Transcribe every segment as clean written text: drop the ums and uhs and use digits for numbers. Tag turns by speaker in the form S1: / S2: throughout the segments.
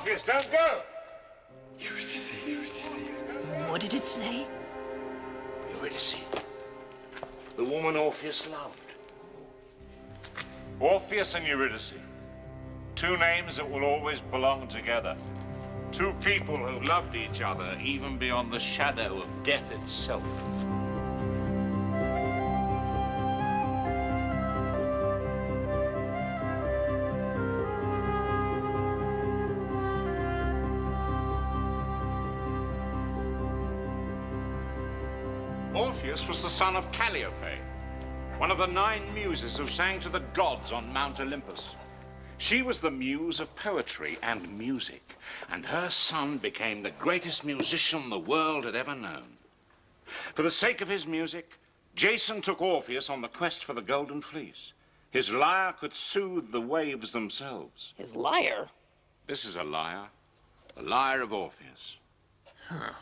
S1: Orpheus, don't go!
S2: Eurydice.
S3: What did it say?
S1: Eurydice. The woman Orpheus loved. Orpheus and Eurydice. Two names that will always belong together. Two people who loved each other even beyond the shadow of death itself. Orpheus was the son of Calliope, one of the 9 muses who sang to the gods on Mount Olympus. She was the muse of poetry and music, and her son became the greatest musician the world had ever known. For the sake of his music, Jason took Orpheus on the quest for the Golden Fleece. His lyre could soothe the waves themselves.
S3: His lyre?
S1: This is a lyre, the lyre of Orpheus.
S3: Huh.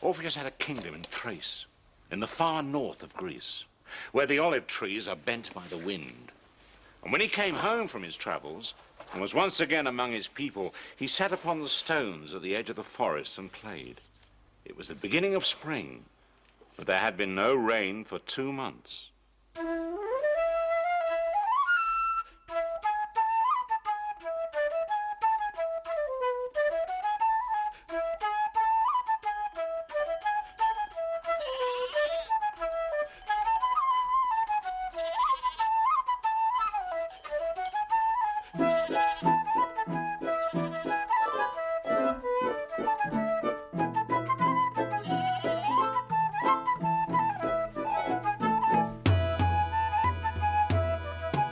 S1: Orpheus had a kingdom in Thrace, in the far north of Greece, where the olive trees are bent by the wind. And when he came home from his travels and was once again among his people, he sat upon the stones at the edge of the forest and played. It was the beginning of spring, but there had been no rain for 2 months.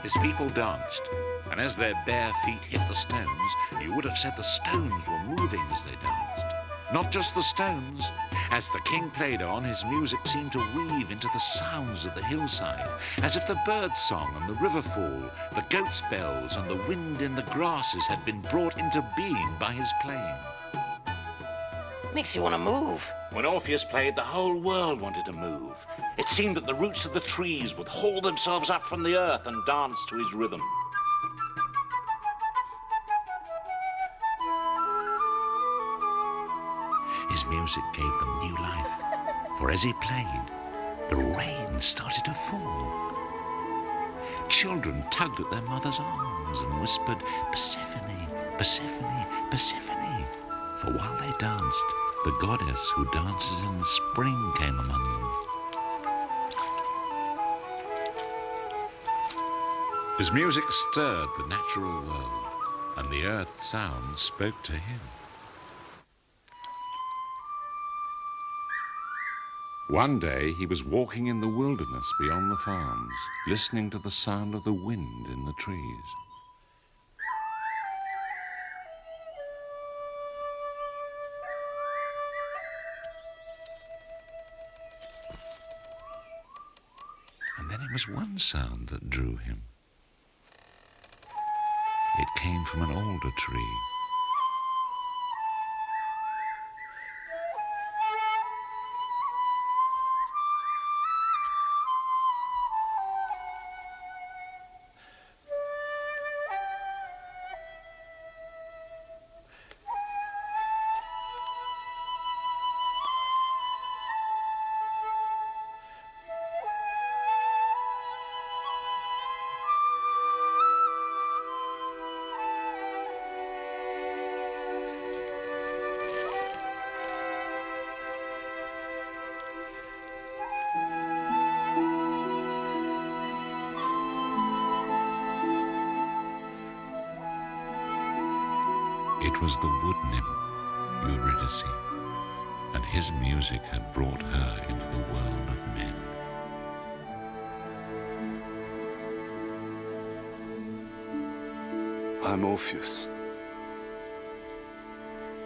S1: His people danced, and as their bare feet hit the stones, you would have said the stones were moving as they danced. Not just the stones. As the king played on, his music seemed to weave into the sounds of the hillside, as if the bird's song and the river fall, the goat's bells and the wind in the grasses had been brought into being by his playing.
S3: Makes you want to move.
S1: When Orpheus played, the whole world wanted to move. It seemed that the roots of the trees would haul themselves up from the earth and dance to his rhythm. His music gave them new life, for as he played, the rain started to fall. Children tugged at their mother's arms and whispered, "Persephone, Persephone, Persephone." For while they danced, the goddess who dances in the spring came among them. His music stirred the natural world, and the earth's sound spoke to him. One day he was walking in the wilderness beyond the farms, listening to the sound of the wind in the trees. And then it was one sound that drew him. It came from an alder tree. It was the wood nymph, Eurydice, and his music had brought her into the world of men.
S2: I'm Orpheus.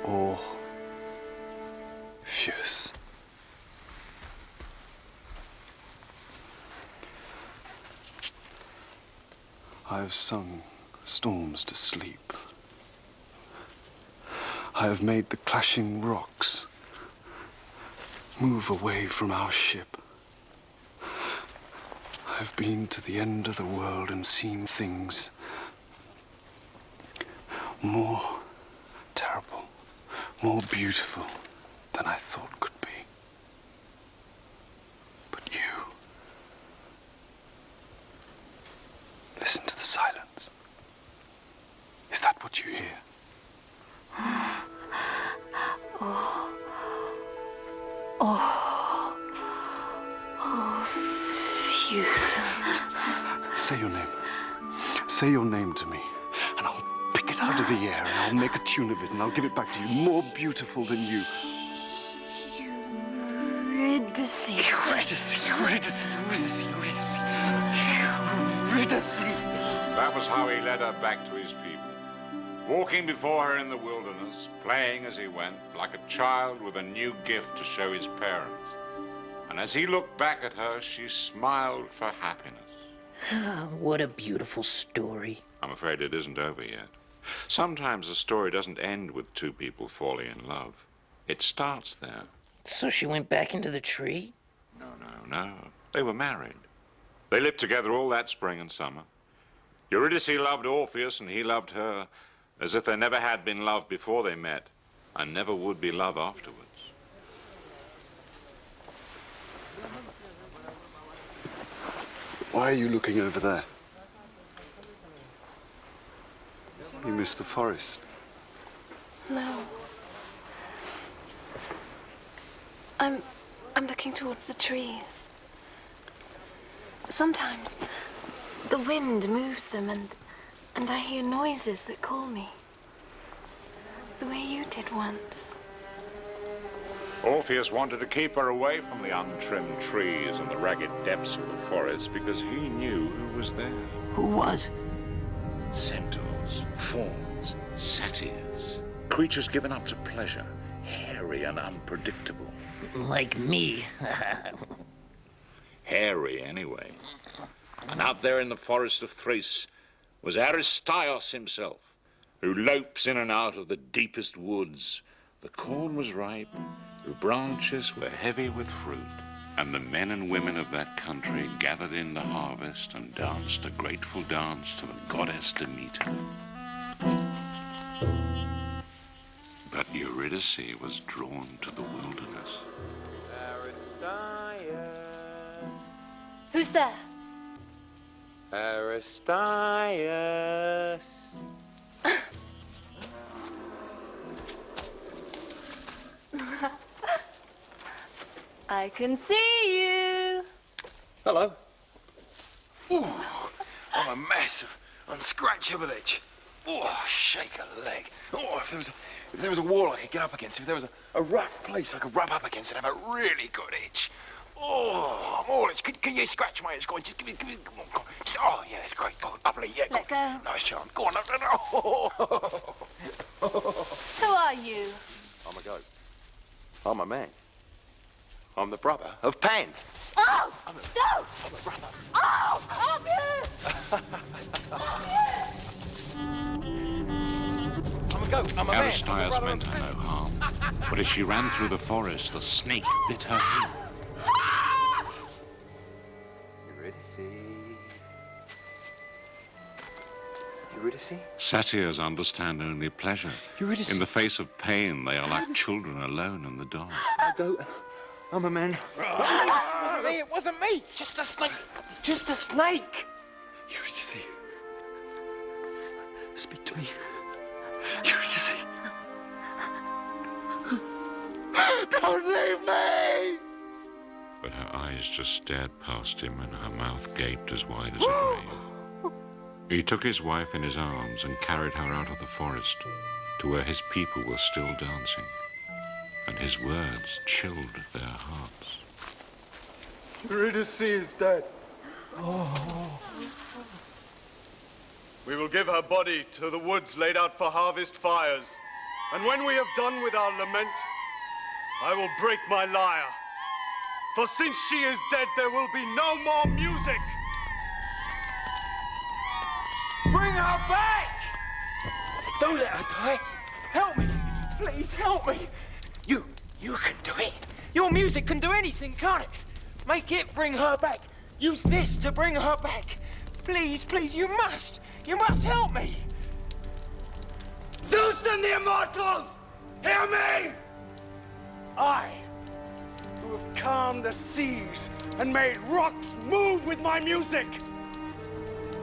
S2: Orpheus. I have sung storms to sleep. I have made the clashing rocks move away from our ship. I have been to the end of the world and seen things more terrible more beautiful than I thought could be. But you... Listen to the silence. Is that what you hear?
S3: Phew.
S2: Say your name. Say your name to me, and I'll pick it out of the air, and I'll make a tune of it, and I'll give it back to you, more beautiful than you.
S3: Eurydice.
S1: That was how he led her back to his people, walking before her in the wilderness, playing as he went, like a child with a new gift to show his parents. And as he looked back at her, she smiled for happiness.
S3: What a beautiful story.
S1: I'm afraid it isn't over yet. Sometimes a story doesn't end with two people falling in love. It starts there.
S3: So she went back into the tree?
S1: No. They were married. They lived together all that spring and summer. Eurydice loved Orpheus and he loved her as if there never had been love before they met and never would be love afterwards.
S2: Why are you looking over there? You missed the forest.
S4: No. I'm looking towards the trees. Sometimes the wind moves them and I hear noises that call me. The way you did once.
S1: Orpheus wanted to keep her away from the untrimmed trees and the ragged depths of the forest because he knew who was there.
S3: Who was?
S1: Centaurs, fauns, satyrs, creatures given up to pleasure, hairy and unpredictable.
S3: Like me.
S1: Hairy, anyway. And out there in the forest of Thrace was Aristios himself, who lopes in and out of the deepest woods. The corn was ripe, the branches were heavy with fruit, and the men and women of that country gathered in the harvest and danced a grateful dance to the goddess Demeter. But Eurydice was drawn to the wilderness.
S4: Who's there?
S5: Aristias.
S4: I can see you.
S5: Hello. Ooh, I'm a massive unscratchable-itch. Oh, shake a leg. Oh, if there was a wall I could get up against, if there was a rough place I could rub up against, I'd have a really good itch. Oh, I'm all itch. Can you scratch my itch? Go on, just give me, come on, go on. Just, oh, yeah, that's great. Oh, lovely, yeah.
S4: Let go.
S5: Nice charm. Go on.
S4: Who are you?
S5: I'm a goat. I'm a man. I'm the brother of Pan.
S4: Oh!
S5: I'm a brother.
S4: Oh! Help you!
S5: I'm a goat. I'm a man.
S1: Aristias meant her no harm, but as she ran through the forest, a snake bit her heel.
S5: Eurydice?
S1: Satyrs understand only pleasure.
S5: Eurydice.
S1: In the face of pain, they are like children alone in the dark.
S5: I'm a goat. I'm a man. It wasn't me. Just a snake. Just a snake.
S2: Eurydice. Speak to me. Eurydice.
S5: Don't leave me!
S1: But her eyes just stared past him and her mouth gaped as wide as a grave. He took his wife in his arms and carried her out of the forest to where his people were still dancing, and his words chilled their hearts.
S6: Eurydice is dead. Oh. We will give her body to the woods laid out for harvest fires, and when we have done with our lament, I will break my lyre. For since she is dead, there will be no more music.
S5: Bring her back! Don't let her die. Help me. Please help me. You can do it. Your music can do anything, can't it? Make it bring her back. Use this to bring her back. Please, please, you must. You must help me.
S6: Zeus and the immortals! Hear me! I, who have calmed the seas and made rocks move with my music,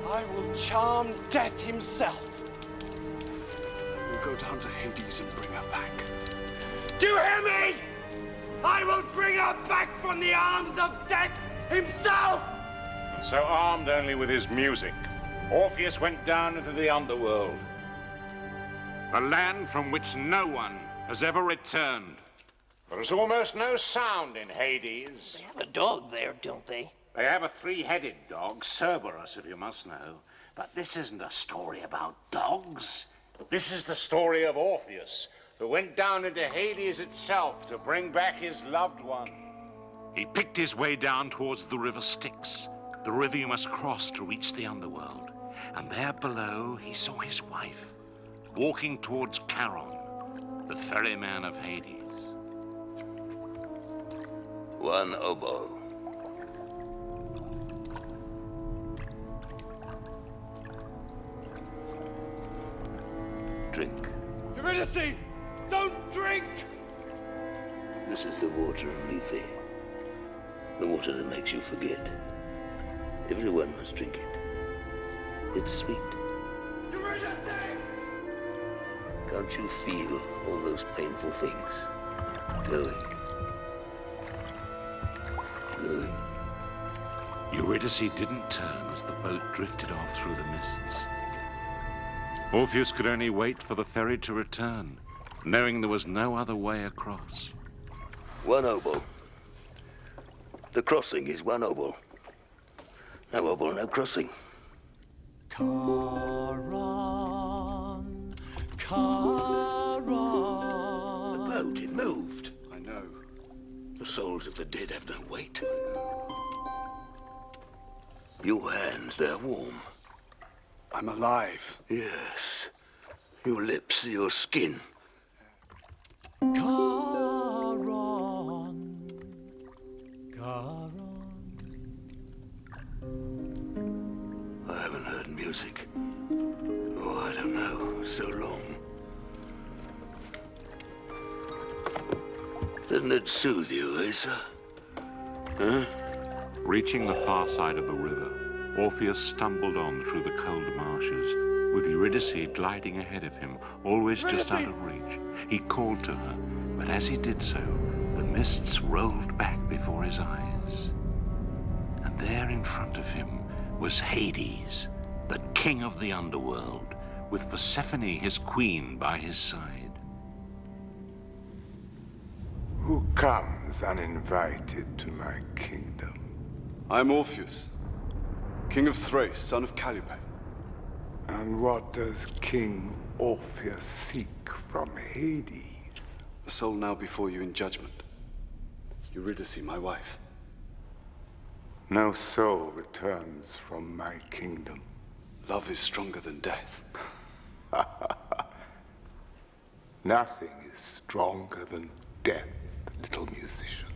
S6: I will charm death himself.
S2: We'll go down to Hades and bring her back.
S6: Do you hear me? I will bring her back from the arms of death himself!
S1: And so, armed only with his music, Orpheus went down into the underworld, a land from which no one has ever returned. There is almost no sound in Hades.
S3: They have a dog there, don't they?
S1: They have a three-headed dog, Cerberus, if you must know. But this isn't a story about dogs. This is the story of Orpheus, who went down into Hades itself to bring back his loved one. He picked his way down towards the river Styx, the river you must cross to reach the underworld. And there below he saw his wife, walking towards Charon, the ferryman of Hades.
S7: One oboe. Drink.
S6: Eurydice, don't drink!
S7: This is the water of Lethe. The water that makes you forget. Everyone must drink it. It's sweet.
S6: Eurydice!
S7: Can't you feel all those painful things going? Going.
S1: Eurydice didn't turn as the boat drifted off through the mists. Orpheus could only wait for the ferry to return, knowing there was no other way across.
S7: One oboe. The crossing is one oboe. No oboe, no crossing.
S8: Charon, Charon.
S7: The boat, it moved.
S2: I know.
S7: The souls of the dead have no weight. Your hands, they're warm.
S2: I'm alive.
S7: Yes. Your lips, your skin.
S8: Charon, Charon.
S7: I haven't heard music. Oh, I don't know, so long. Doesn't it soothe you, Asa? Huh?
S1: Reaching the far side of the river, Orpheus stumbled on through the cold marshes, with Eurydice gliding ahead of him, always just out of reach. He called to her, but as he did so, the mists rolled back before his eyes. And there in front of him was Hades, the king of the underworld, with Persephone, his queen, by his side.
S9: Who comes uninvited to my kingdom?
S2: I'm Orpheus, king of Thrace, son of Calliope.
S9: And what does King Orpheus seek from Hades?
S2: The soul now before you in judgment. Eurydice, my wife.
S9: No soul returns from my kingdom.
S2: Love is stronger than death.
S9: Nothing is stronger than death, little musician.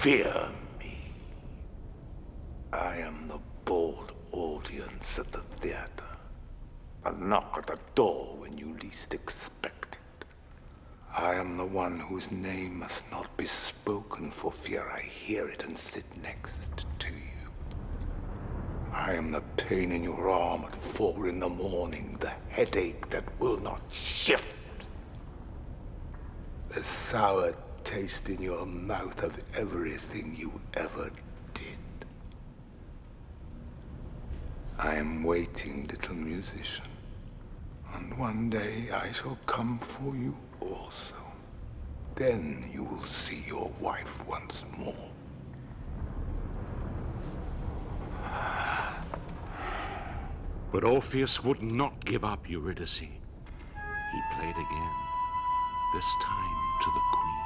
S9: Fear me. I am the bold audience at the theater. A knock at the door when you least expect it. I am the one whose name must not be spoken for fear I hear it and sit next to you. I am the pain in your arm at 4 in the morning, the headache that will not shift. The sour taste in your mouth of everything you ever did. I am waiting, little musician, and one day I shall come for you also. Then you will see your wife once more.
S1: But Orpheus would not give up Eurydice. He played again. this time to the Queen.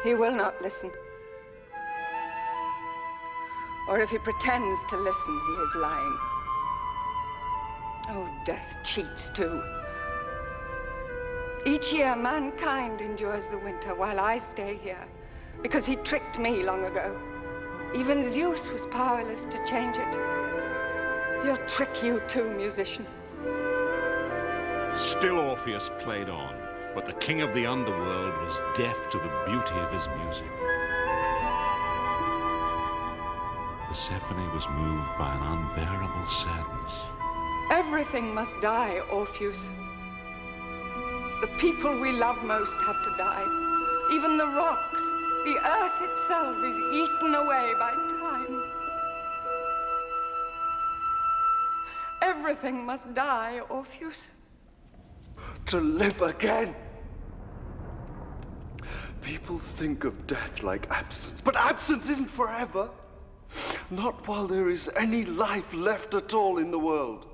S10: He will not listen. Or if he pretends to listen, he is lying. Oh, death cheats too. Each year, mankind endures the winter while I stay here, because he tricked me long ago. Even Zeus was powerless to change it. He'll trick you too, musician.
S1: Still Orpheus played on, but the king of the underworld was deaf to the beauty of his music. Persephone was moved by an unbearable sadness.
S10: Everything must die, Orpheus. The people we love most have to die. Even the rocks, the earth itself is eaten away by time. Everything must die, Orpheus.
S2: To live again. People think of death like absence, but absence isn't forever. Not while there is any life left at all in the world.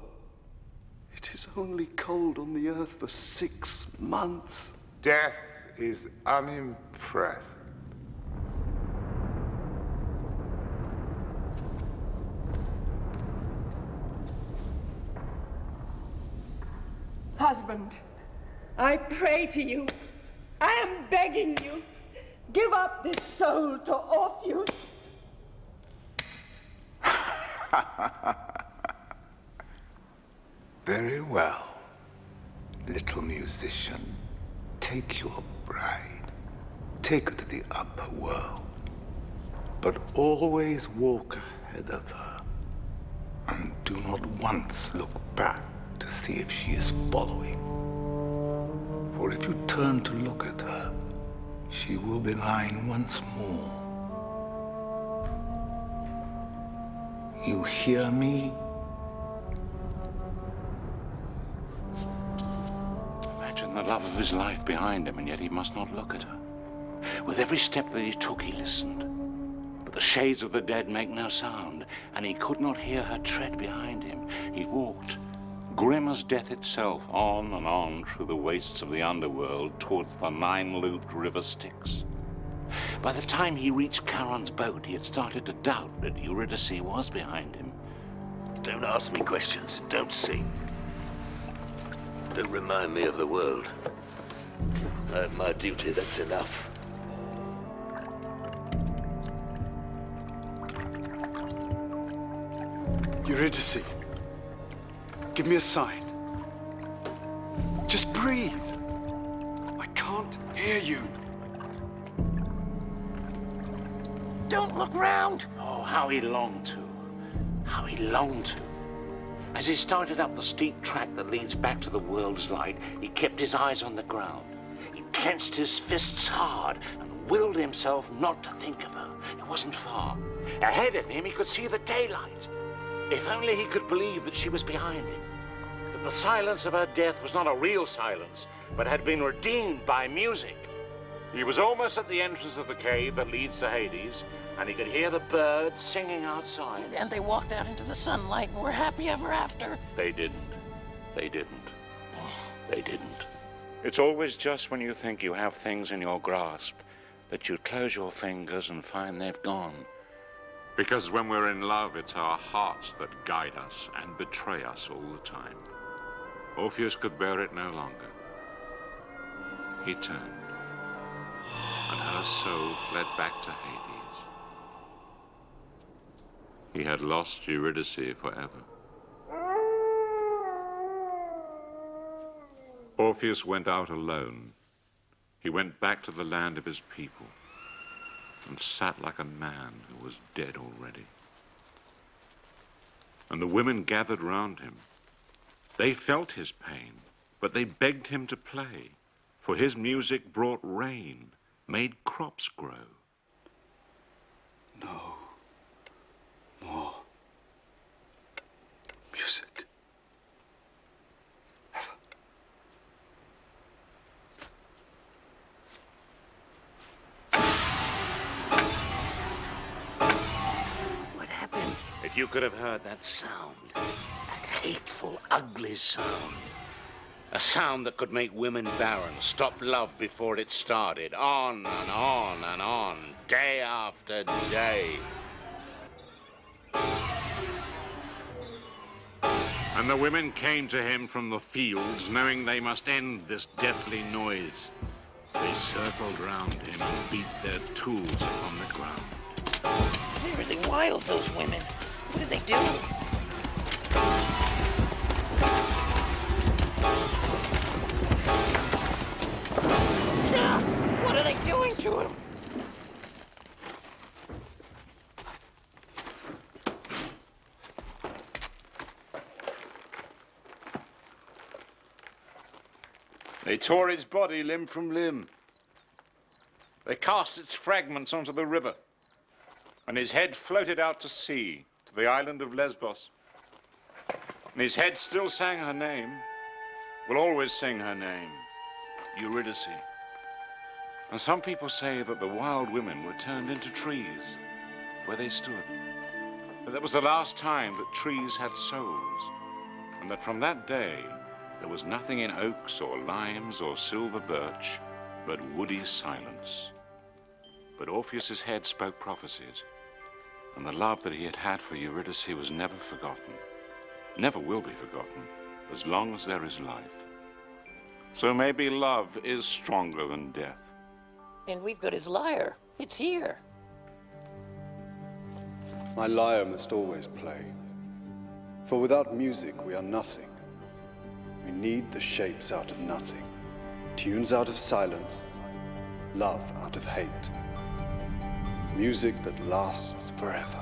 S2: It is only cold on the earth for 6 months.
S9: Death is unimpressed.
S10: Husband, I pray to you, I am begging you, give up this soul to Orpheus.
S9: Very well, little musician. Take your bride. Take her to the upper world. But always walk ahead of her. And do not once look back to see if she is following. For if you turn to look at her, she will be lying once more. You hear me?
S1: Imagine the love of his life behind him, and yet he must not look at her. With every step that he took, he listened. But the shades of the dead make no sound, and he could not hear her tread behind him. He walked, grim as death itself, on and on through the wastes of the underworld towards the 9-looped river Styx. By the time he reached Charon's boat, he had started to doubt that Eurydice was behind him.
S7: Don't ask me questions. Don't sing. Don't remind me of the world. I have my duty, that's enough.
S2: Eurydice, give me a sign. Just breathe. I can't hear you.
S3: Don't look round.
S1: Oh, how he longed to. How he longed to. As he started up the steep track that leads back to the world's light, he kept his eyes on the ground. He clenched his fists hard and willed himself not to think of her. It wasn't far. Ahead of him, he could see the daylight. If only he could believe that she was behind him. That the silence of her death was not a real silence, but had been redeemed by music. He was almost at the entrance of the cave that leads to Hades, and he could hear the birds singing outside.
S3: And they walked out into the sunlight and were happy ever after.
S1: They didn't. They didn't. They didn't. It's always just when you think you have things in your grasp that you close your fingers and find they've gone. Because when we're in love, it's our hearts that guide us and betray us all the time. Orpheus could bear it no longer. He turned, and her soul fled back to Hades. He had lost Eurydice forever. Orpheus went out alone. He went back to the land of his people and sat like a man who was dead already. And the women gathered round him. They felt his pain, but they begged him to play, for his music brought rain, made crops grow.
S2: No more music. Ever.
S3: What happened?
S1: It you could have heard that sound, that hateful, ugly sound. A sound that could make women barren, stop love before it started, on and on and on, day after day. And the women came to him from the fields, knowing they must end this deathly noise. They circled round him and beat their tools upon the ground.
S3: They're really wild, those women. What did they do? What are they doing to him?
S1: They tore his body limb from limb. They cast its fragments onto the river, and his head floated out to sea, to the island of Lesbos. And his head still sang her name, will always sing her name, Eurydice. And some people say that the wild women were turned into trees where they stood. But that was the last time that trees had souls, and that from that day there was nothing in oaks or limes or silver birch but woody silence. But Orpheus's head spoke prophecies, and the love that he had had for Eurydice was never forgotten, never will be forgotten, as long as there is life. So maybe love is stronger than death.
S3: And we've got his lyre. It's here.
S2: My lyre must always play, for without music we are nothing. We need the shapes out of nothing, tunes out of silence, love out of hate, music that lasts forever.